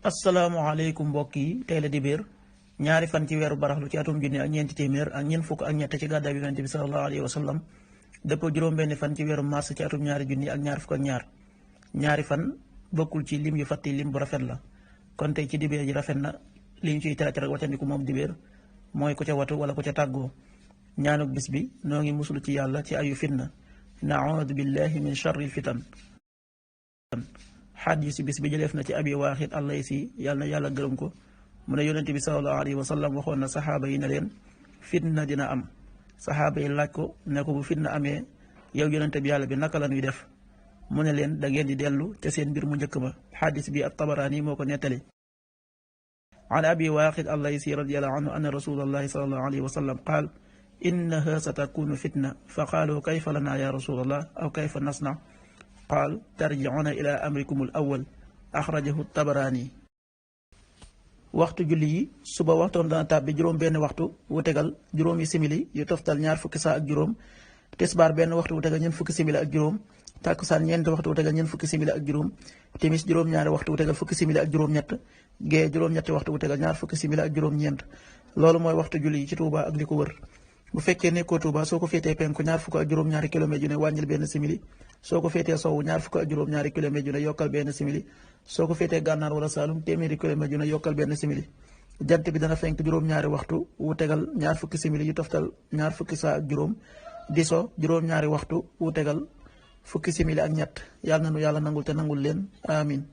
asalaamaaleykum mbokk yi tey la dibéer ñaari fan ci weeru baraxlu ci atum junni ak ñeenti téeméer ak ñeent fukk ak ñett ci gàddaay bi yonent bi sallallahu alayhi wa sallam dëppoo juróom-benn fan ci weeru mars ci atum ñaari junni ak ñaar fukk ak ñaari fan bokkul ci lim yu fàtti lim bu rafet la kon tey ci dibéer ji rafet na li ñu ciy tere rek watandiku moom dibéer mooy ku ca watu wala ku ca tàggoo ñaanuk bis bi noo ngi musulu ci yàlla ci ayu fitna naudu billahi min charri fitan xadis si bis bi jëleef na ci abi waaxid allaysi yàlla na yàlla gërëm ko mu ne yonente bi sallallahu alayhi wa sallam waxoon na saxaaba yi ne leen fitna dina am saxaaba yi laaj ko ne ko bu fitna amee yow yonente bi yàlla bi naka la ñuy def mu ne leen da ngeen di dellu ca seen mbir mu njëkk ba xadis bi at-Tabaraani moo ko nettali an abi waaxid allaysi radiyallahu anhu anna rasulallahi sallallahu alayhi wa sallam qaal innaha satakunu fitna fa qaalu kayfa lana ya rasulallah aw kayfa nasna qaal tarjiuna ila amrikum al awal axrajahu tabaraani. waxtu julli yi suba waxtoom dana tàbbi juróom benn waxtu wu tegal juróomi simili yu toftal ñaar fukki saa ak juróom, tisbaar benn waxtu wu tegal ñeent fukki simili ak juróom, tàkkusaan ñeenti waxtu wu tegal ñeent fukki simili ak juróom, timis juróom-ñaari waxtu wu tegal fukki simili ak juróom-ñett, gee juróom-ñetti waxtu wu tegal ñaar fukki simili ak juróom-ñeent. loolu mooy waxtu julli yi ci Tuuba ak li ko wër. bu fekkee nekkoo Tuuba soo ko féetee penku ñaar fukk ak juróom-ñaari kilomètre yu ne wàññil benn simili, soo ko féetee sowwu ñaar fukk ak juróom-ñaari kilomètre yu ne yokkal benn simili, soo ko féetee gànnaar wala Saalum téeméeri kilomètre yu ne yokkal benn simili. jant bi dana fenk juróom-ñaari waxtu wu tegal ñaar fukki simili yu toftal ñaar fukki saa ak juróom, di so juróom-ñaari waxtu wu tegal fukki simili ak ñett. yàlla na nu yàlla nangul te nangul leen amin